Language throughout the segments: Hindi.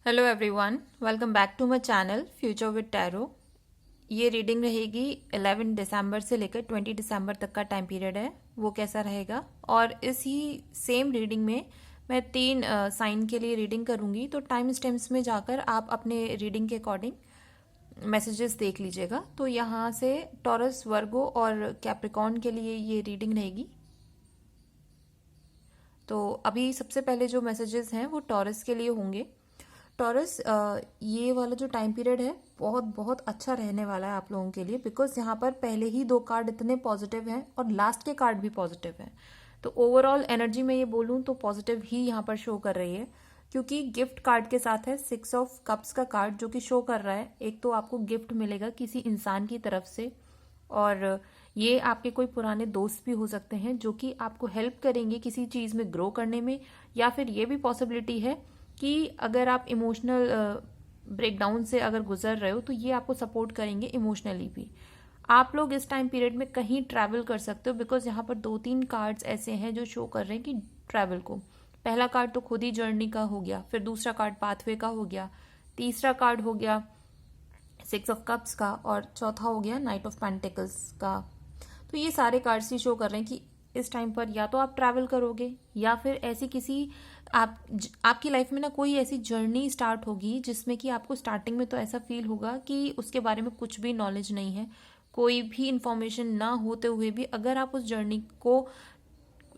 Hello everyone, welcome back to my channel future with tarot. ये रीडिंग रहेगी 11 दिसंबर से लेकर 20 दिसंबर तक का टाइम पीरियड है, वो कैसा रहेगा। और इसी सेम रीडिंग में मैं 3 साइन के लिए रीडिंग करूंगी, तो टाइम स्टैम्प्स में जाकर आप अपने रीडिंग के अकॉर्डिंग मैसेजेस देख लीजिएगा। तो यहाँ से टॉरस, वर्गो और कैप्रिकॉर्न के लिए ये रीडिंग रहेगी। तो अभी सबसे पहले जो मैसेजेस हैं वो टॉरस के लिए होंगे। टॉरस, ये वाला जो टाइम पीरियड है बहुत बहुत अच्छा रहने वाला है आप लोगों के लिए, बिकॉज यहाँ पर पहले ही 2 कार्ड इतने पॉजिटिव हैं और लास्ट के कार्ड भी पॉजिटिव हैं। तो ओवरऑल एनर्जी में ये बोलूँ तो पॉजिटिव ही यहाँ पर शो कर रही है, क्योंकि गिफ्ट कार्ड के साथ है 6 ऑफ कप्स का कार्ड, जो कि शो कर रहा है एक तो आपको गिफ्ट मिलेगा किसी इंसान की तरफ से, और ये आपके कोई पुराने दोस्त भी हो सकते हैं जो कि आपको हेल्प करेंगे किसी चीज़ में ग्रो करने में। या फिर ये भी पॉसिबिलिटी है कि अगर आप इमोशनल ब्रेकडाउन से अगर गुजर रहे हो तो ये आपको सपोर्ट करेंगे इमोशनली भी। आप लोग इस टाइम पीरियड में कहीं ट्रैवल कर सकते हो, बिकॉज यहाँ पर 2-3 कार्ड्स ऐसे हैं जो शो कर रहे हैं कि ट्रैवल को। पहला कार्ड तो खुद ही जर्नी का हो गया, फिर दूसरा कार्ड पाथवे का हो गया, तीसरा कार्ड हो गया 6 ऑफ कप्स का, और चौथा हो गया नाइट ऑफ पेंटिकल्स का। तो ये सारे कार्ड्स ही शो कर रहे हैं कि इस टाइम पर या तो आप ट्रैवल करोगे या फिर ऐसी किसी आपकी लाइफ में ना कोई ऐसी जर्नी स्टार्ट होगी जिसमें कि आपको स्टार्टिंग में तो ऐसा फील होगा कि उसके बारे में कुछ भी नॉलेज नहीं है, कोई भी इंफॉर्मेशन ना होते हुए भी अगर आप उस जर्नी को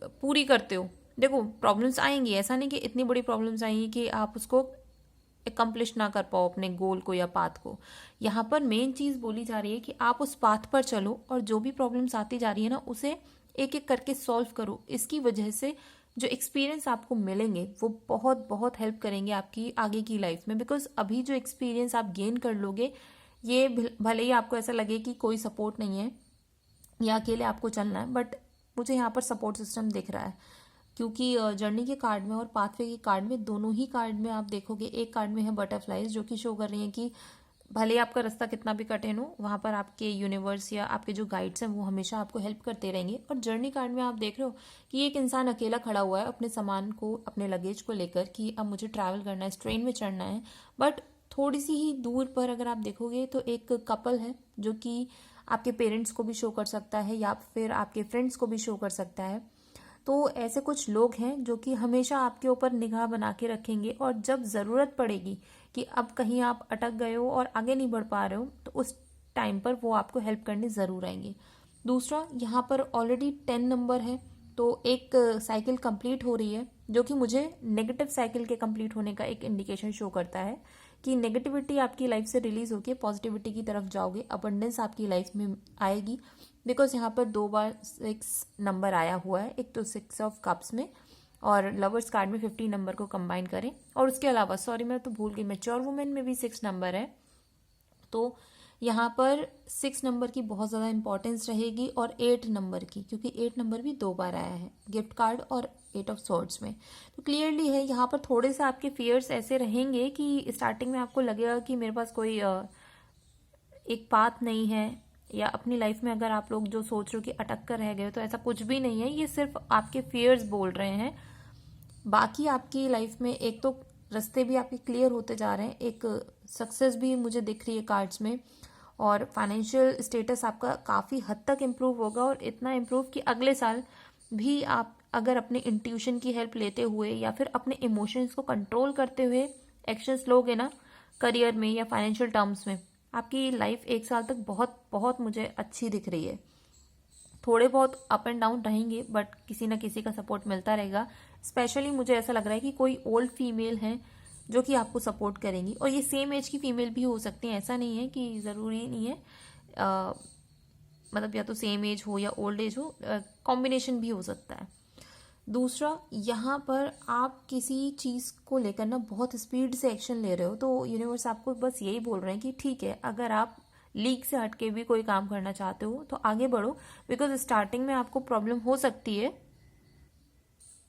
पूरी करते हो। देखो, प्रॉब्लम्स आएंगी, ऐसा नहीं कि इतनी बड़ी प्रॉब्लम्स आएंगी कि आप उसको एकम्प्लिश ना कर पाओ अपने गोल को या पाथ को। यहाँ पर मेन चीज बोली जा रही है कि आप उस पाथ पर चलो और जो भी प्रॉब्लम्स आती जा रही है ना उसे एक एक करके सॉल्व करो। इसकी वजह से जो एक्सपीरियंस आपको मिलेंगे वो बहुत बहुत हेल्प करेंगे आपकी आगे की लाइफ में, बिकॉज अभी जो एक्सपीरियंस आप गेन कर लोगे, ये भले ही आपको ऐसा लगे कि कोई सपोर्ट नहीं है या अकेले आपको चलना है, बट मुझे यहाँ पर सपोर्ट सिस्टम दिख रहा है। क्योंकि जर्नी के कार्ड में और पाथवे के कार्ड में, दोनों ही कार्ड में आप देखोगे, एक कार्ड में है बटरफ्लाइज जो कि शो कर रही हैं कि भले आपका रास्ता कितना भी कठिन हो, वहां पर आपके यूनिवर्स या आपके जो गाइड्स हैं वो हमेशा आपको हेल्प करते रहेंगे। और जर्नी कार्ड में आप देख रहे हो कि एक इंसान अकेला खड़ा हुआ है अपने सामान को, अपने लगेज को लेकर कि अब मुझे ट्रैवल करना है, ट्रेन में चढ़ना है। बट थोड़ी सी ही दूर पर अगर आप देखोगे तो एक कपल है जो कि आपके पेरेंट्स को भी शो कर सकता है या फिर आपके फ्रेंड्स को भी शो कर सकता है। तो ऐसे कुछ लोग हैं जो कि हमेशा आपके ऊपर निगाह बना के रखेंगे, और जब ज़रूरत पड़ेगी कि अब कहीं आप अटक गए हो और आगे नहीं बढ़ पा रहे हो तो उस टाइम पर वो आपको हेल्प करने ज़रूर आएंगे। दूसरा, यहाँ पर ऑलरेडी 10 नंबर है, तो एक साइकिल कंप्लीट हो रही है जो कि मुझे नेगेटिव साइकिल के कंप्लीट होने का एक इंडिकेशन शो करता है कि नेगेटिविटी आपकी लाइफ से रिलीज होकर पॉजिटिविटी की तरफ जाओगे, अबंडेंस आपकी लाइफ में आएगी। बिकॉज यहाँ पर 2 बार 6 नंबर आया हुआ है, एक तो 6 ऑफ कप्स में और लवर्स कार्ड में 50 नंबर को कंबाइन करें। और उसके अलावा, सॉरी मैं तो भूल गई, मैच्योर वुमेन में भी 6 नंबर है। तो यहाँ पर 6 नंबर की बहुत ज़्यादा इंपॉर्टेंस रहेगी, और 8 नंबर की, क्योंकि 8 नंबर भी 2 बार आया है गिफ्ट कार्ड और 8 ऑफ सॉर्ड्स में। तो क्लियरली है यहाँ पर थोड़े से आपके फियर्स ऐसे रहेंगे कि स्टार्टिंग में आपको लगेगा कि मेरे पास कोई एक पाथ नहीं है, या अपनी लाइफ में अगर आप लोग जो सोच रहे हो कि अटक कर रह गए हो, तो ऐसा कुछ भी नहीं है, ये सिर्फ आपके फियर्स बोल रहे हैं। बाकी आपकी लाइफ में एक तो रास्ते भी आपके क्लियर होते जा रहे हैं, एक सक्सेस भी मुझे दिख रही है कार्ड्स में, और फाइनेंशियल स्टेटस आपका काफ़ी हद तक इम्प्रूव होगा, और इतना इम्प्रूव कि अगले साल भी आप अगर अपने इंट्यूशन की हेल्प लेते हुए या फिर अपने इमोशंस को कंट्रोल करते हुए एक्शंस लोगे ना करियर में या फाइनेंशियल टर्म्स में, आपकी लाइफ एक साल तक बहुत बहुत मुझे अच्छी दिख रही है। थोड़े बहुत अप एंड डाउन रहेंगे, बट किसी ना किसी का सपोर्ट मिलता रहेगा। स्पेशली मुझे ऐसा लग रहा है कि कोई ओल्ड फीमेल है जो कि आपको सपोर्ट करेंगी, और ये सेम एज की फीमेल भी हो सकती है, ऐसा नहीं है कि ज़रूरी नहीं है। मतलब या तो सेम एज हो या ओल्ड एज हो, कॉम्बिनेशन भी हो सकता है। दूसरा, यहाँ पर आप किसी चीज़ को लेकर ना बहुत स्पीड से एक्शन ले रहे हो, तो यूनिवर्स आपको बस यही बोल रहे हैं कि ठीक है, अगर आप लीक से हटके भी कोई काम करना चाहते हो तो आगे बढ़ो, बिकॉज स्टार्टिंग में आपको प्रॉब्लम हो सकती है,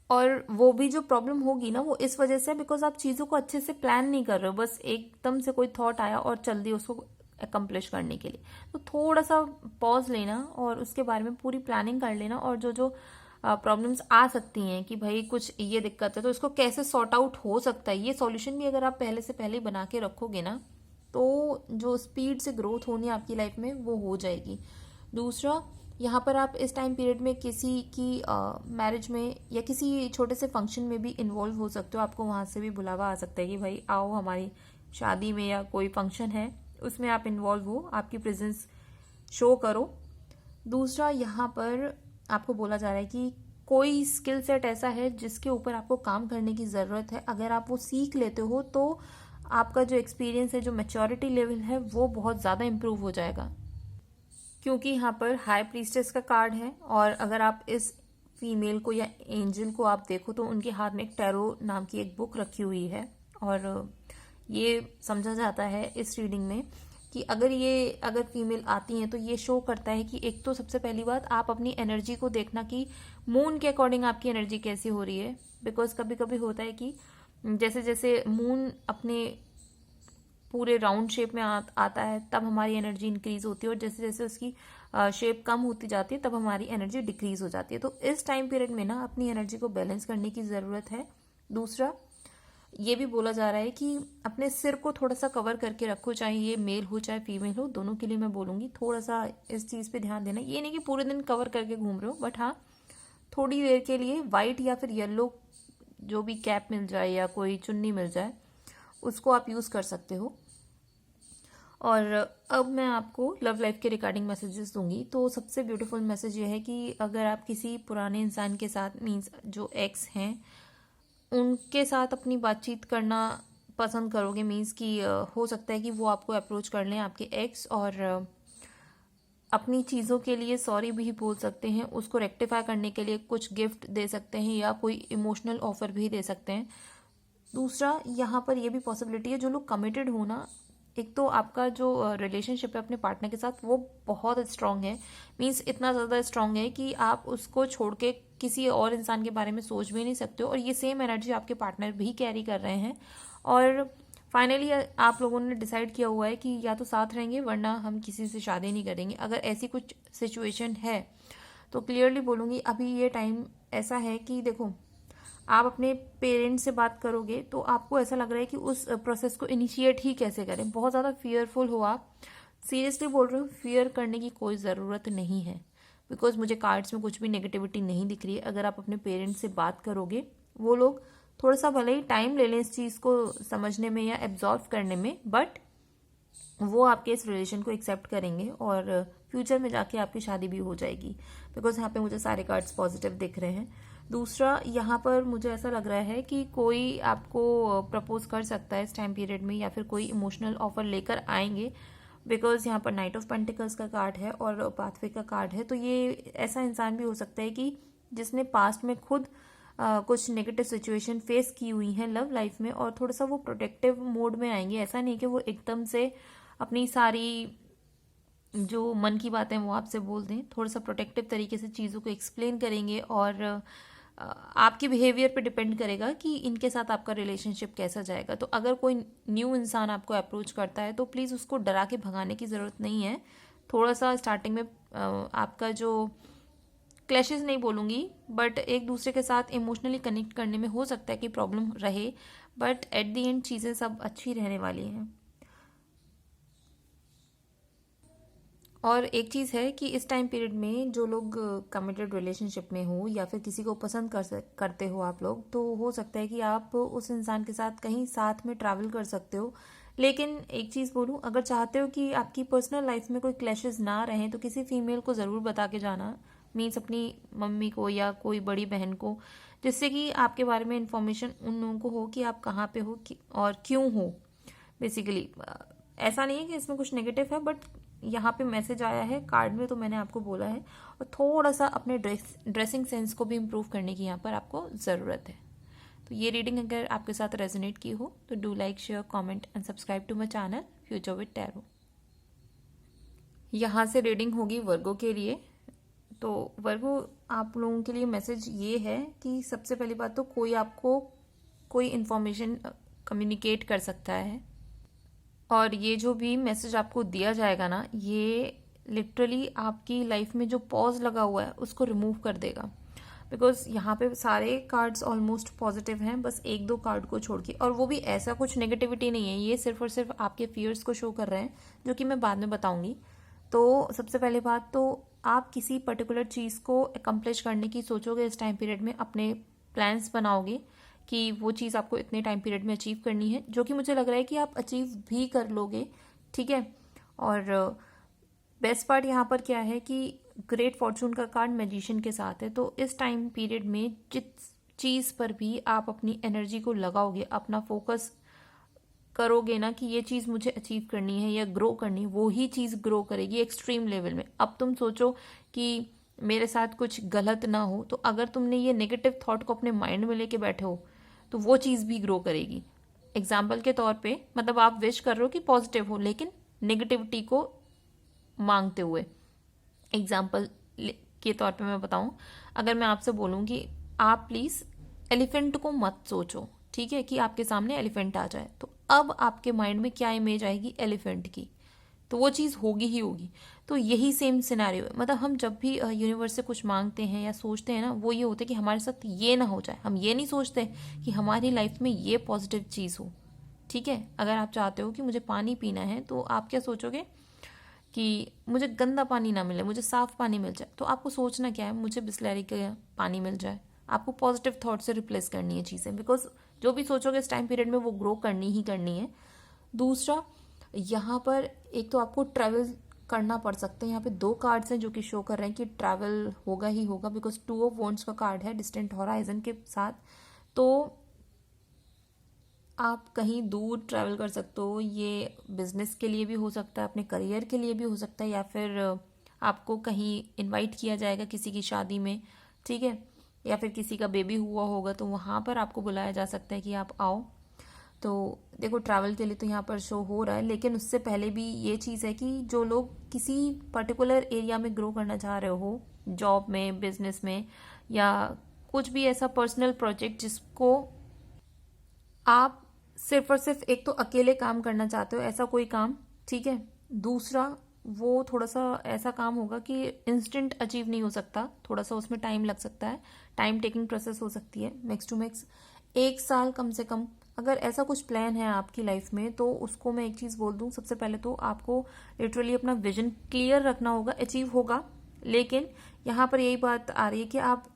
और वो भी जो प्रॉब्लम होगी ना वो इस वजह से, बिकॉज आप चीज़ों को अच्छे से प्लान नहीं कर रहे हो, बस एकदम से कोई थॉट आया और चल दिए उसको अकम्प्लिश करने के लिए। तो थोड़ा सा पॉज लेना और उसके बारे में पूरी प्लानिंग कर लेना, और जो जो प्रॉब्लम्स आ सकती हैं कि भाई कुछ ये दिक्कत है, तो इसको कैसे सॉर्ट आउट हो सकता है, ये सॉल्यूशन भी अगर आप पहले से पहले बना के रखोगे ना, तो जो स्पीड से ग्रोथ होनी है आपकी लाइफ में वो हो जाएगी। दूसरा, यहाँ पर आप इस टाइम पीरियड में किसी की मैरिज में या किसी छोटे से फंक्शन में भी इन्वॉल्व हो सकते हो। आपको वहाँ से भी बुलावा आ सकता है कि भाई आओ हमारी शादी में या कोई फंक्शन है उसमें आप इन्वॉल्व हो, आपकी प्रेजेंस शो करो। दूसरा, यहाँ पर आपको बोला जा रहा है कि कोई स्किल सेट ऐसा है जिसके ऊपर आपको काम करने की ज़रूरत है। अगर आप वो सीख लेते हो तो आपका जो एक्सपीरियंस है, जो मैच्योरिटी लेवल है, वो बहुत ज़्यादा इम्प्रूव हो जाएगा। क्योंकि यहाँ पर हाई प्रीस्टेस का कार्ड है, और अगर आप इस फीमेल को या एंजल को आप देखो तो उनके हाथ में एक टैरो नाम की एक बुक रखी हुई है। और ये समझा जाता है इस रीडिंग में कि अगर फीमेल आती हैं तो ये शो करता है कि एक तो सबसे पहली बात, आप अपनी एनर्जी को देखना कि मून के अकॉर्डिंग आपकी एनर्जी कैसी हो रही है। बिकॉज कभी कभी होता है कि जैसे जैसे मून अपने पूरे राउंड शेप में आता है तब हमारी एनर्जी इंक्रीज होती है, और जैसे जैसे उसकी शेप कम होती जाती है तब हमारी एनर्जी डिक्रीज हो जाती है। तो इस टाइम पीरियड में ना अपनी एनर्जी को बैलेंस करने की ज़रूरत है। दूसरा, ये भी बोला जा रहा है कि अपने सिर को थोड़ा सा कवर करके रखो, चाहे ये मेल हो चाहे फीमेल हो, दोनों के लिए मैं बोलूँगी थोड़ा सा इस चीज़ पे ध्यान देना। ये नहीं कि पूरे दिन कवर करके घूम रहे हो, बट हाँ थोड़ी देर के लिए वाइट या फिर येलो जो भी कैप मिल जाए या कोई चुन्नी मिल जाए उसको आप यूज़ कर सकते हो। और अब मैं आपको लव लाइफ के रिगार्डिंग मैसेजेस दूंगी। तो सबसे ब्यूटीफुल मैसेज ये है कि अगर आप किसी पुराने इंसान के साथ, मीन्स जो एक्स हैं, उनके साथ अपनी बातचीत करना पसंद करोगे, मीन्स कि हो सकता है कि वो आपको अप्रोच कर लें आपके एक्स, और अपनी चीज़ों के लिए सॉरी भी बोल सकते हैं, उसको रेक्टिफाई करने के लिए कुछ गिफ्ट दे सकते हैं या कोई इमोशनल ऑफर भी दे सकते हैं। दूसरा, यहाँ पर ये भी पॉसिबिलिटी है जो लोग कमिटेड हो ना, एक तो आपका जो रिलेशनशिप है अपने पार्टनर के साथ वो बहुत स्ट्रांग है, मीन्स इतना ज़्यादा स्ट्रांग है कि आप उसको छोड़ के किसी और इंसान के बारे में सोच भी नहीं सकते हो, और ये सेम एनर्जी आपके पार्टनर भी कैरी कर रहे हैं। और फाइनली आप लोगों ने डिसाइड किया हुआ है कि या तो साथ रहेंगे वरना हम किसी से शादी नहीं करेंगे। अगर ऐसी कुछ सिचुएशन है तो क्लियरली बोलूँगी अभी ये टाइम ऐसा है कि देखो, आप अपने पेरेंट्स से बात करोगे तो आपको ऐसा लग रहा है कि उस प्रोसेस को इनिशिएट ही कैसे करें, बहुत ज़्यादा फियरफुल हो आप। सीरियसली बोल रहे हो, फियर करने की कोई ज़रूरत नहीं है, बिकॉज मुझे कार्ड्स में कुछ भी नेगेटिविटी नहीं दिख रही है। अगर आप अपने पेरेंट्स से बात करोगे, वो लोग थोड़ा सा भले ही टाइम ले लें इस चीज़ को समझने में या एब्जॉर्व करने में, बट वो आपके इस रिलेशन को एक्सेप्ट करेंगे और फ्यूचर में जाके आपकी शादी भी हो जाएगी। बिकॉज यहाँ पे मुझे सारे कार्ड्स पॉजिटिव दिख रहे हैं। दूसरा, यहाँ पर मुझे ऐसा लग रहा है कि कोई आपको प्रपोज कर सकता है इस टाइम पीरियड में, या फिर कोई इमोशनल ऑफर लेकर आएंगे। बिकॉज यहाँ पर नाइट ऑफ पेंटिकल्स का कार्ड है और पाथवे का कार्ड है। तो ये ऐसा इंसान भी हो सकता है कि जिसने पास्ट में खुद कुछ नेगेटिव सिचुएशन फेस की हुई हैं लव लाइफ में, और थोड़ा सा वो प्रोटेक्टिव मोड में आएंगे। ऐसा नहीं कि वो एकदम से अपनी सारी जो मन की बातें वो आपसे बोल दें, थोड़ा सा प्रोटेक्टिव तरीके से चीज़ों को एक्सप्लेन करेंगे। और आपके बिहेवियर पे डिपेंड करेगा कि इनके साथ आपका रिलेशनशिप कैसा जाएगा। तो अगर कोई न्यू इंसान आपको अप्रोच करता है तो प्लीज़ उसको डरा के भगाने की ज़रूरत नहीं है। थोड़ा सा स्टार्टिंग में आपका जो क्लैशेस नहीं बोलूँगी, बट एक दूसरे के साथ इमोशनली कनेक्ट करने में हो सकता है कि प्रॉब्लम रहे, बट एट दी एंड चीज़ें सब अच्छी रहने वाली हैं। और एक चीज़ है कि इस टाइम पीरियड में जो लोग कमिटेड रिलेशनशिप में हो या फिर किसी को पसंद करते हो आप लोग, तो हो सकता है कि आप उस इंसान के साथ कहीं साथ में ट्रैवल कर सकते हो। लेकिन एक चीज़ बोलूँ, अगर चाहते हो कि आपकी पर्सनल लाइफ में कोई क्लैशेस ना रहें तो किसी फीमेल को ज़रूर बता के जाना, मीन्स अपनी मम्मी को या कोई बड़ी बहन को, जिससे कि आपके बारे में इंफॉर्मेशन उन लोगों को हो कि आप कहाँ पे हो और क्यों हो। बेसिकली ऐसा नहीं है कि इसमें कुछ नेगेटिव है, बट यहाँ पे मैसेज आया है कार्ड में तो मैंने आपको बोला है। और थोड़ा सा अपने ड्रेसिंग सेंस को भी इम्प्रूव करने की यहाँ पर आपको ज़रूरत है। तो ये रीडिंग अगर आपके साथ रेजोनेट की हो तो do like, share, comment and subscribe to my channel future with tarot. यहाँ से रीडिंग होगी वर्गो के लिए। तो वर्गो, आप लोगों के लिए मैसेज ये है कि सबसे पहली बात तो कोई आपको कोई इन्फॉर्मेशन कम्युनिकेट कर सकता है, और ये जो भी मैसेज आपको दिया जाएगा ना, ये लिटरली आपकी लाइफ में जो पॉज लगा हुआ है उसको रिमूव कर देगा। बिकॉज यहाँ पे सारे कार्ड्स ऑलमोस्ट पॉजिटिव हैं, बस एक दो कार्ड को छोड़ के, और वो भी ऐसा कुछ नेगेटिविटी नहीं है, ये सिर्फ और सिर्फ आपके फियर्स को शो कर रहे हैं, जो कि मैं बाद में बताऊंगी। तो सबसे पहले बात तो आप किसी पर्टिकुलर चीज़ को अकम्प्लिश करने की सोचोगे इस टाइम पीरियड में, अपने प्लान्स बनाओगे कि वो चीज़ आपको इतने टाइम पीरियड में अचीव करनी है, जो कि मुझे लग रहा है कि आप अचीव भी कर लोगे, ठीक है। और बेस्ट पार्ट यहाँ पर क्या है कि ग्रेट फॉर्चून का कार्ड मैजिशियन के साथ है, तो इस टाइम पीरियड में जिस चीज़ पर भी आप अपनी एनर्जी को लगाओगे, अपना फोकस करोगे ना कि ये चीज़ मुझे अचीव करनी है या ग्रो करनी है, वो ही चीज़ ग्रो करेगी एक्सट्रीम लेवल में। अब तुम सोचो कि मेरे साथ कुछ गलत ना हो, तो अगर तुमने ये नेगेटिव थॉट को अपने माइंड में लेके बैठे हो तो वो चीज़ भी ग्रो करेगी। एग्जाम्पल के तौर पे मतलब आप विश कर रहे हो कि पॉजिटिव हो, लेकिन नेगेटिविटी को मांगते हुए। एग्जाम्पल के तौर पे मैं बताऊं, अगर मैं आपसे बोलूं कि आप प्लीज़ एलिफेंट को मत सोचो, ठीक है, कि आपके सामने एलिफेंट आ जाए, तो अब आपके माइंड में क्या इमेज आएगी, एलिफेंट की, तो वो चीज़ होगी ही होगी। तो यही सेम सिनेरियो है, मतलब हम जब भी यूनिवर्स से कुछ मांगते हैं या सोचते हैं ना, वो ये होता है कि हमारे साथ ये ना हो जाए। हम ये नहीं सोचते कि हमारी लाइफ में ये पॉजिटिव चीज़ हो, ठीक है। अगर आप चाहते हो कि मुझे पानी पीना है, तो आप क्या सोचोगे कि मुझे गंदा पानी ना मिले, मुझे साफ पानी मिल जाए। तो आपको सोचना क्या है, मुझे बिस्लरी का पानी मिल जाए। आपको पॉजिटिव थॉट से रिप्लेस करनी है चीज़ें, बिकॉज जो भी सोचोगे इस टाइम पीरियड में वो ग्रो करनी ही करनी है। दूसरा, यहाँ पर एक तो आपको ट्रैवल करना पड़ सकता है। यहाँ पे दो कार्ड्स हैं जो कि शो कर रहे हैं कि ट्रैवल होगा ही होगा, बिकॉज 2 ऑफ वॉन्ड्स का कार्ड है डिस्टेंट हॉराइजन के साथ। तो आप कहीं दूर ट्रैवल कर सकते हो, ये बिजनेस के लिए भी हो सकता है, अपने करियर के लिए भी हो सकता है, या फिर आपको कहीं इनवाइट किया जाएगा किसी की शादी में, ठीक है, या फिर किसी का बेबी हुआ होगा तो वहाँ पर आपको बुलाया जा सकता है कि आप आओ। तो देखो ट्रैवल के लिए तो यहाँ पर शो हो रहा है, लेकिन उससे पहले भी ये चीज़ है कि जो लोग किसी पर्टिकुलर एरिया में ग्रो करना चाह रहे हो, जॉब में, बिजनेस में, या कुछ भी ऐसा पर्सनल प्रोजेक्ट जिसको आप सिर्फ और सिर्फ एक तो अकेले काम करना चाहते हो, ऐसा कोई काम, ठीक है। दूसरा, वो थोड़ा सा ऐसा काम होगा कि इंस्टेंट अचीव नहीं हो सकता, थोड़ा सा उसमें टाइम लग सकता है, टाइम टेकिंग प्रोसेस हो सकती है, मैक्स टू मैक्स 1 साल कम से कम। अगर ऐसा कुछ प्लान है आपकी लाइफ में, तो उसको मैं एक चीज़ बोल दूं, सबसे पहले तो आपको लिटरली अपना विजन क्लियर रखना होगा। अचीव होगा, लेकिन यहाँ पर यही बात आ रही है कि आप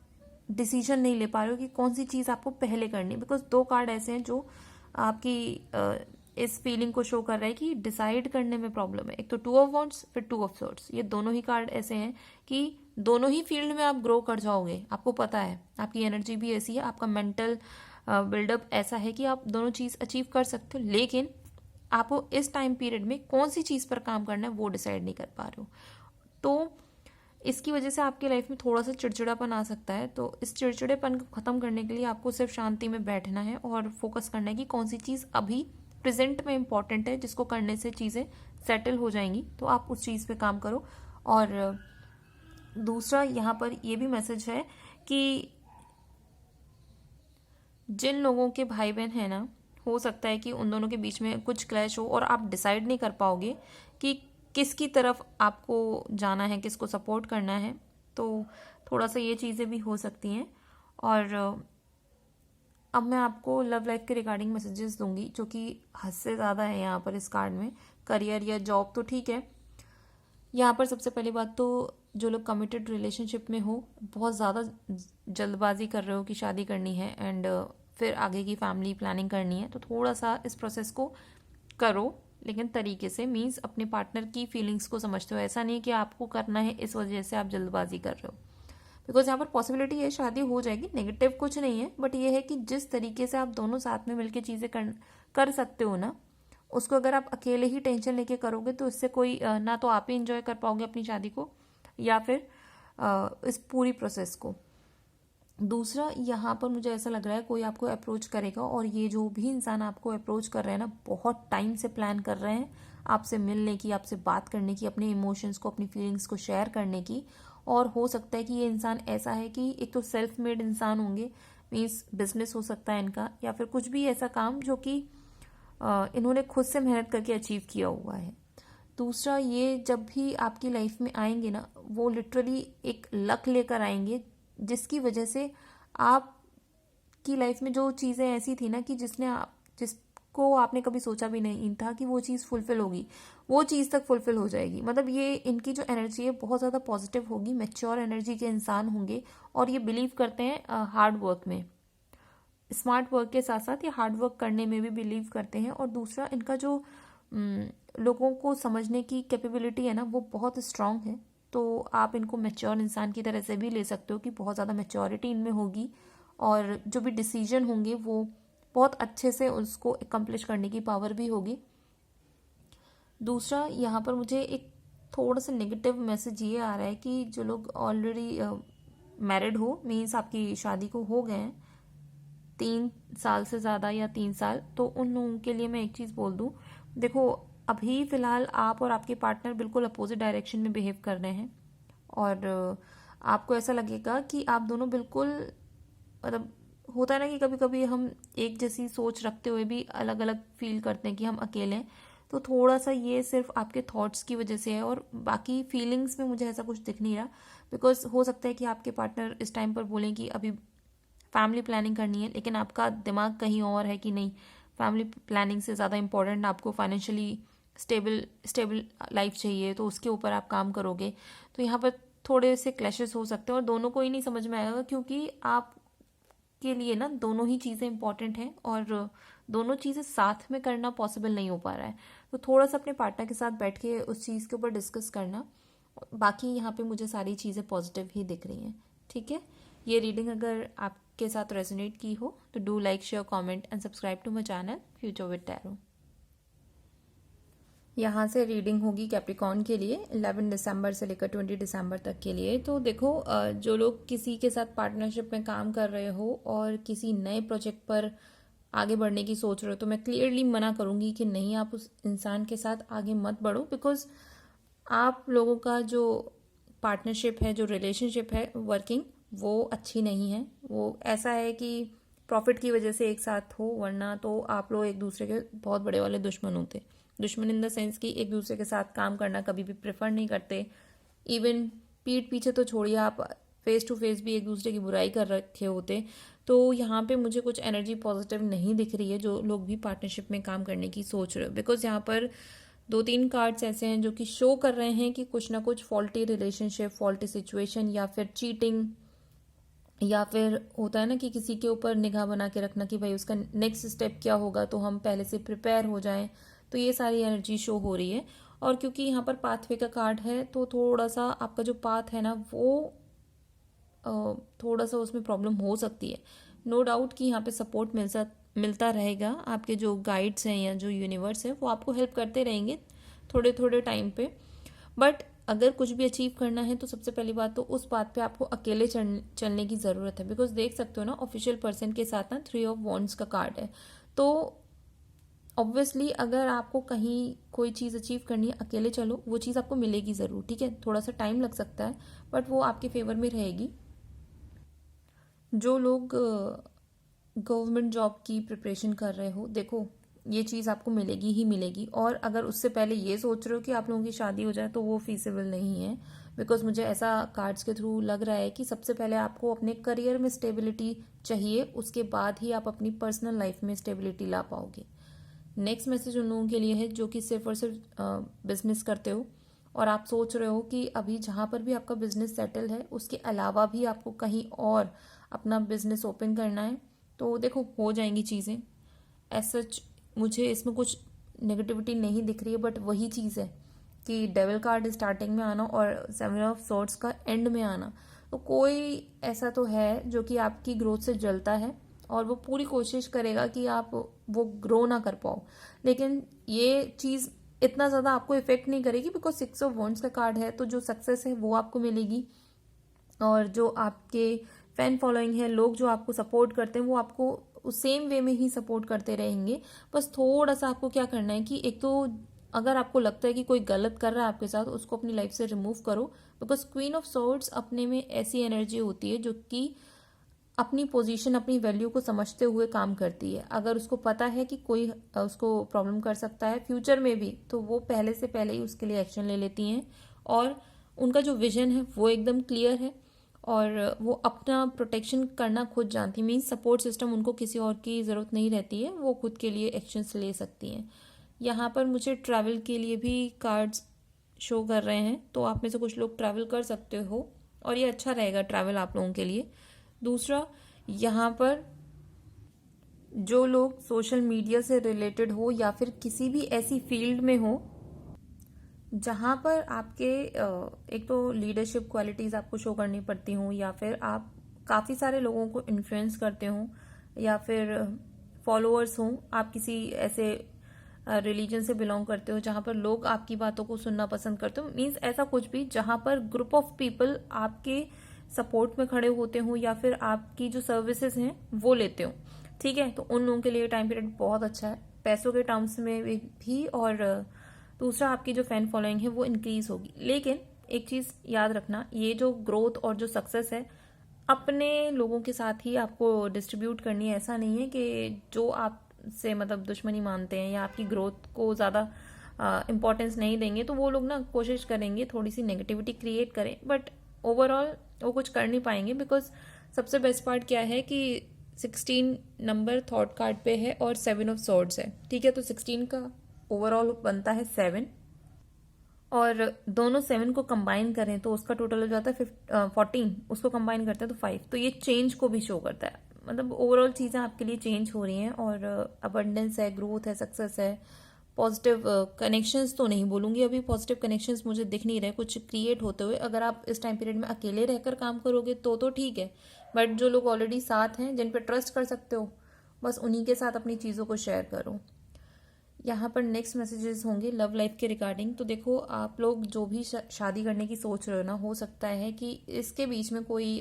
डिसीजन नहीं ले पा रहे हो कि कौन सी चीज़ आपको पहले करनी है, बिकॉज 2 कार्ड ऐसे हैं जो आपकी इस फीलिंग को शो कर रहा है कि डिसाइड करने में प्रॉब्लम है। एक तो 2 ऑफ वॉन्ड्स, फिर 2 ऑफ सॉर्ड्स, ये दोनों ही कार्ड ऐसे हैं कि दोनों ही फील्ड में आप ग्रो कर जाओगे। आपको पता है, आपकी एनर्जी भी ऐसी है, आपका मेंटल बिल्डअप ऐसा है कि आप दोनों चीज़ अचीव कर सकते हो, लेकिन आपको इस टाइम पीरियड में कौन सी चीज़ पर काम करना है वो डिसाइड नहीं कर पा रहे हो। तो इसकी वजह से आपकी लाइफ में थोड़ा सा चिड़चिड़ापन आ सकता है। तो इस चिड़चिड़ेपन को ख़त्म करने के लिए आपको सिर्फ शांति में बैठना है और फोकस करना है कि कौन सी चीज़ अभी प्रेजेंट में इंपॉर्टेंट है, जिसको करने से चीज़ें सेटल हो जाएंगी, तो आप उस चीज़ पे काम करो। और दूसरा, यहाँ पर ये भी मैसेज है कि जिन लोगों के भाई बहन है ना, हो सकता है कि उन दोनों के बीच में कुछ क्लैश हो और आप डिसाइड नहीं कर पाओगे कि किसकी तरफ आपको जाना है, किसको सपोर्ट करना है। तो थोड़ा सा ये चीज़ें भी हो सकती हैं। और अब मैं आपको लव लाइफ के रिगार्डिंग मैसेजेस दूंगी, जो कि हद से ज़्यादा है यहाँ पर इस कार्ड में। करियर या जॉब तो ठीक है, यहाँ पर सबसे पहली बात तो जो लोग कमिटेड रिलेशनशिप में हो, बहुत ज़्यादा जल्दबाजी कर रहे हो कि शादी करनी है एंड फिर आगे की फैमिली प्लानिंग करनी है, तो थोड़ा सा इस प्रोसेस को करो, लेकिन तरीके से, मीन्स अपने पार्टनर की फीलिंग्स को समझते हो। ऐसा नहीं कि आपको करना है इस वजह से आप जल्दबाजी कर रहे हो, बिकॉज यहाँ पर पॉसिबिलिटी है शादी हो जाएगी, नेगेटिव कुछ नहीं है, बट ये है कि जिस तरीके से आप दोनों साथ में मिलकर चीज़ें कर सकते हो ना, उसको अगर आप अकेले ही टेंशन लेके करोगे तो इससे कोई ना तो आप ही इंजॉय कर पाओगे अपनी शादी को, या फिर इस पूरी प्रोसेस को। दूसरा, यहाँ पर मुझे ऐसा लग रहा है कोई आपको अप्रोच करेगा, और ये जो भी इंसान आपको अप्रोच कर रहे हैं ना, बहुत टाइम से प्लान कर रहे हैं आपसे मिलने की, आपसे बात करने की, अपने इमोशंस को, अपनी फीलिंग्स को शेयर करने की। और हो सकता है कि ये इंसान ऐसा है कि एक तो सेल्फ मेड इंसान होंगे, मीन्स बिजनेस हो सकता है इनका, या फिर कुछ भी ऐसा काम जो कि इन्होंने खुद से मेहनत करके अचीव किया हुआ है। दूसरा, ये जब भी आपकी लाइफ में आएंगे ना, वो लिटरली एक लक लेकर आएंगे, जिसकी वजह से आपकी लाइफ में जो चीज़ें ऐसी थी ना कि जिसको आपने कभी सोचा भी नहीं था कि वो चीज़ फुलफिल होगी, वो चीज़ तक फुलफिल हो जाएगी। मतलब ये इनकी जो एनर्जी है बहुत ज़्यादा पॉजिटिव होगी, मैच्योर एनर्जी के इंसान होंगे और ये बिलीव करते हैं हार्ड वर्क में। स्मार्ट वर्क के साथ साथ ये हार्ड वर्क करने में भी बिलीव करते हैं। और दूसरा, इनका जो लोगों को समझने की कैपेबिलिटी है ना, वो बहुत स्ट्रांग है। तो आप इनको मैच्योर इंसान की तरह से भी ले सकते हो कि बहुत ज़्यादा मैच्योरिटी इनमें होगी और जो भी डिसीजन होंगे वो बहुत अच्छे से उसको एकम्प्लिश करने की पावर भी होगी। दूसरा, यहाँ पर मुझे एक थोड़ा सा नेगेटिव मैसेज ये आ रहा है कि जो लोग ऑलरेडी मैरिड हो, मीन्स आपकी शादी को हो गए हैं 3 साल से ज़्यादा या 3 साल, तो उन लोगों के लिए मैं एक चीज़ बोल दूँ। देखो, अभी फ़िलहाल आप और आपके पार्टनर बिल्कुल अपोजिट डायरेक्शन में बिहेव कर रहे हैं और आपको ऐसा लगेगा कि आप दोनों बिल्कुल, मतलब होता है ना कि कभी कभी हम एक जैसी सोच रखते हुए भी अलग अलग फील करते हैं कि हम अकेले हैं। तो थोड़ा सा ये सिर्फ आपके थॉट्स की वजह से है और बाकी फीलिंग्स में मुझे ऐसा कुछ दिख नहीं रहा। बिकॉज हो सकता है कि आपके पार्टनर इस टाइम पर बोलें कि अभी फैमिली प्लानिंग करनी है, लेकिन आपका दिमाग कहीं और है कि नहीं, फैमिली प्लानिंग से ज़्यादा इम्पोर्टेंट आपको फाइनेंशियली स्टेबल लाइफ चाहिए, तो उसके ऊपर आप काम करोगे। तो यहाँ पर थोड़े से क्लैशेस हो सकते हैं और दोनों को ही नहीं समझ में आएगा, क्योंकि आप के लिए ना दोनों ही चीज़ें इंपॉर्टेंट हैं और दोनों चीज़ें साथ में करना पॉसिबल नहीं हो पा रहा है। तो थोड़ा सा अपने पार्टनर के साथ बैठ के उस चीज़ के ऊपर डिस्कस करना। बाकी यहाँ पे मुझे सारी चीज़ें पॉजिटिव ही दिख रही हैं। ठीक है, ये रीडिंग अगर आपके साथ रेजोनेट की हो तो do like, share, comment and subscribe to my channel future with tarot. यहाँ से रीडिंग होगी कैप्रिकॉर्न के लिए 11 दिसंबर से लेकर 20 दिसंबर तक के लिए। तो देखो, जो लोग किसी के साथ पार्टनरशिप में काम कर रहे हो और किसी नए प्रोजेक्ट पर आगे बढ़ने की सोच रहे हो, तो मैं क्लियरली मना करूँगी कि नहीं, आप उस इंसान के साथ आगे मत बढ़ो। बिकॉज आप लोगों का जो पार्टनरशिप है, जो रिलेशनशिप है वर्किंग, वो अच्छी नहीं है। वो ऐसा है कि प्रॉफिट की वजह से एक साथ हो, वरना तो आप लोग एक दूसरे के बहुत बड़े वाले दुश्मन होते। दुश्मन इन द सेंस कि एक दूसरे के साथ काम करना कभी भी प्रेफर नहीं करते। इवन पीठ पीछे तो छोड़िए, आप फेस टू फेस भी एक दूसरे की बुराई कर रखे होते। तो यहाँ पे मुझे कुछ एनर्जी पॉजिटिव नहीं दिख रही है जो लोग भी पार्टनरशिप में काम करने की सोच रहे हो। बिकॉज यहाँ पर 2-3 कार्ड्स ऐसे हैं जो कि शो कर रहे हैं कि कुछ ना कुछ फॉल्टी रिलेशनशिप, फॉल्टी सिचुएशन या फिर चीटिंग, या फिर होता है ना कि किसी के ऊपर निगाह बना के रखना कि भाई उसका नेक्स्ट स्टेप क्या होगा, तो हम पहले से प्रिपेयर हो जाएं। तो ये सारी एनर्जी शो हो रही है। और क्योंकि यहाँ पर पाथवे का कार्ड है, तो थोड़ा सा आपका जो पाथ है ना, वो थोड़ा सा उसमें प्रॉब्लम हो सकती है। नो डाउट कि यहाँ पे सपोर्ट मिलता रहेगा। आपके जो गाइड्स हैं या जो यूनिवर्स है वो आपको हेल्प करते रहेंगे थोड़े थोड़े टाइम पे। बट अगर कुछ भी अचीव करना है तो सबसे पहली बात तो उस बात पे आपको अकेले चलने की ज़रूरत है। बिकॉज देख सकते हो ना, ऑफिशियल पर्सन के साथ ना 3 ऑफ वॉन्ड्स का कार्ड है। तो ऑब्वियसली अगर आपको कहीं कोई चीज़ अचीव करनी है, अकेले चलो, वो चीज़ आपको मिलेगी ज़रूर। ठीक है, थोड़ा सा टाइम लग सकता है बट वो आपके फेवर में रहेगी। जो लोग गवर्नमेंट जॉब की प्रिपरेशन कर रहे हो, देखो ये चीज़ आपको मिलेगी ही मिलेगी। और अगर उससे पहले ये सोच रहे हो कि आप लोगों की शादी हो जाए, तो वो फीसिबल नहीं है। बिकॉज मुझे ऐसा कार्ड्स के थ्रू लग रहा है कि सबसे पहले आपको अपने करियर में स्टेबिलिटी चाहिए, उसके बाद ही आप अपनी पर्सनल लाइफ में स्टेबिलिटी ला पाओगे। नेक्स्ट मैसेज उन लोगों के लिए है जो कि सिर्फ और सिर्फ बिजनेस करते हो और आप सोच रहे हो कि अभी जहाँ पर भी आपका बिजनेस सेटल है उसके अलावा भी आपको कहीं और अपना बिजनेस ओपन करना है। तो देखो, हो जाएंगी चीज़ें। एज सच मुझे इसमें कुछ नेगेटिविटी नहीं दिख रही है, बट वही चीज़ है कि डेविल कार्ड स्टार्टिंग में आना और 7 ऑफ सॉर्ड्स का एंड में आना। तो कोई ऐसा तो है जो कि आपकी ग्रोथ से जलता है और वो पूरी कोशिश करेगा कि आप वो ग्रो ना कर पाओ। लेकिन ये चीज़ इतना ज़्यादा आपको इफेक्ट नहीं करेगी बिकॉज 6 ऑफ वॉन्ड्स का कार्ड है। तो जो सक्सेस है वो आपको मिलेगी और जो आपके फैन फॉलोइंग है, लोग जो आपको सपोर्ट करते हैं, वो आपको उस सेम वे में ही सपोर्ट करते रहेंगे। बस थोड़ा सा आपको क्या करना है कि एक तो अगर आपको लगता है कि कोई गलत कर रहा है आपके साथ, उसको अपनी लाइफ से रिमूव करो। बिकॉज क्वीन ऑफ सॉर्ड्स अपने में ऐसी एनर्जी होती है जो कि अपनी पोजीशन, अपनी वैल्यू को समझते हुए काम करती है। अगर उसको पता है कि कोई उसको प्रॉब्लम कर सकता है फ्यूचर में भी, तो वो पहले से पहले ही उसके लिए एक्शन ले लेती हैं और उनका जो विजन है वो एकदम क्लियर है। और वो अपना प्रोटेक्शन करना खुद जानती, मीन्स सपोर्ट सिस्टम उनको किसी और की ज़रूरत नहीं रहती है, वो खुद के लिए एक्शंस ले सकती हैं। यहाँ पर मुझे ट्रैवल के लिए भी कार्ड्स शो कर रहे हैं, तो आप में से कुछ लोग ट्रैवल कर सकते हो और ये अच्छा रहेगा ट्रैवल आप लोगों के लिए। दूसरा, यहाँ पर जो लोग सोशल मीडिया से रिलेटेड हो या फिर किसी भी ऐसी फील्ड में हो जहाँ पर आपके एक तो लीडरशिप क्वालिटीज़ आपको शो करनी पड़ती हों, या फिर आप काफ़ी सारे लोगों को इन्फ्लुएंस करते हों, या फिर फॉलोअर्स हों, आप किसी ऐसे रिलीजन से बिलोंग करते हो जहाँ पर लोग आपकी बातों को सुनना पसंद करते हो, मीन्स ऐसा कुछ भी जहाँ पर ग्रुप ऑफ पीपल आपके सपोर्ट में खड़े होते हो या फिर आपकी जो सर्विसेज हैं वो लेते हो, ठीक है, तो उन लोगों के लिए टाइम पीरियड बहुत अच्छा है पैसों के टर्म्स में भी। और दूसरा, आपकी जो फैन फॉलोइंग है वो इंक्रीज होगी। लेकिन एक चीज़ याद रखना, ये जो ग्रोथ और जो सक्सेस है अपने लोगों के साथ ही आपको डिस्ट्रीब्यूट करनी है। ऐसा नहीं है कि जो आपसे मतलब दुश्मनी मानते हैं या आपकी ग्रोथ को ज़्यादा इम्पोर्टेंस नहीं देंगे, तो वो लोग ना कोशिश करेंगे थोड़ी सी नेगेटिविटी क्रिएट करें, बट ओवरऑल वो कुछ कर नहीं पाएंगे। बिकॉज सबसे बेस्ट पार्ट क्या है कि 16 नंबर थॉट कार्ड पे है और 7 ऑफ सॉर्ड्स है, ठीक है, तो 16 का ओवरऑल बनता है 7 और दोनों 7 को कंबाइन करें तो उसका टोटल हो जाता है 14, उसको कंबाइन करते हैं तो 5, तो ये चेंज को भी शो करता है। मतलब ओवरऑल चीज़ें आपके लिए चेंज हो रही हैं और अबंडेंस है, ग्रोथ है, सक्सेस है, पॉजिटिव कनेक्शंस तो नहीं बोलूँगी, अभी पॉजिटिव कनेक्शंस मुझे दिख नहीं रहे कुछ क्रिएट होते हुए। अगर आप इस टाइम पीरियड में अकेले रहकर काम करोगे तो ठीक है, बट जो लोग ऑलरेडी साथ हैं, जिन पर ट्रस्ट कर सकते हो, बस उन्हीं के साथ अपनी चीज़ों को शेयर करो। यहाँ पर नेक्स्ट मैसेजेस होंगे लव लाइफ के रिगार्डिंग। तो देखो, आप लोग जो भी शादी करने की सोच रहे हो ना, हो सकता है कि इसके बीच में कोई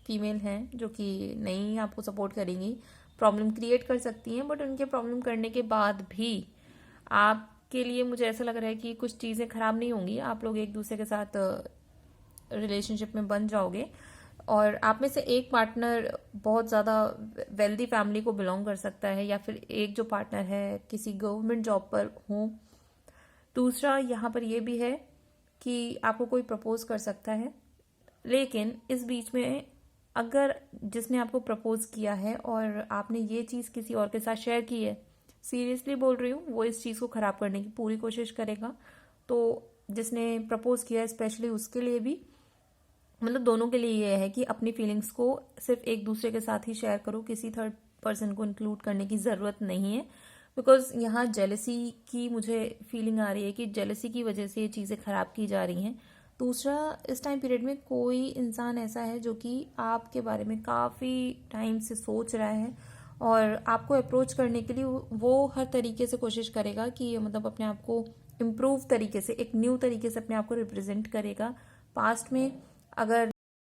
फीमेल है जो कि नहीं आपको सपोर्ट करेंगी, प्रॉब्लम क्रिएट कर सकती हैं, बट उनके प्रॉब्लम करने के बाद भी आपके लिए मुझे ऐसा लग रहा है कि कुछ चीज़ें खराब नहीं होंगी, आप लोग एक दूसरे के साथ रिलेशनशिप में बन जाओगे। और आप में से एक पार्टनर बहुत ज़्यादा वेल्दी फैमिली को बिलोंग कर सकता है, या फिर एक जो पार्टनर है किसी गवर्नमेंट जॉब पर हो। दूसरा, यहाँ पर ये भी है कि आपको कोई प्रपोज कर सकता है, लेकिन इस बीच में अगर जिसने आपको प्रपोज किया है और आपने ये चीज़ किसी और के साथ शेयर की है, सीरियसली बोल रही हूँ, वो इस चीज़ को ख़राब करने की पूरी कोशिश करेगा। तो जिसने प्रपोज किया है स्पेशली उसके लिए भी, मतलब दोनों के लिए ये है कि अपनी फीलिंग्स को सिर्फ एक दूसरे के साथ ही शेयर करो, किसी थर्ड पर्सन को इंक्लूड करने की ज़रूरत नहीं है। बिकॉज यहाँ जेलसी की मुझे फीलिंग आ रही है कि जेलसी की वजह से ये चीज़ें ख़राब की जा रही हैं। दूसरा, इस टाइम पीरियड में कोई इंसान ऐसा है जो कि आपके बारे में काफ़ी टाइम से सोच रहा है और आपको अप्रोच करने के लिए वो हर तरीके से कोशिश करेगा कि मतलब अपने आप को इम्प्रूव तरीके से, एक न्यू तरीके से अपने आप को रिप्रेजेंट करेगा। पास्ट में अगर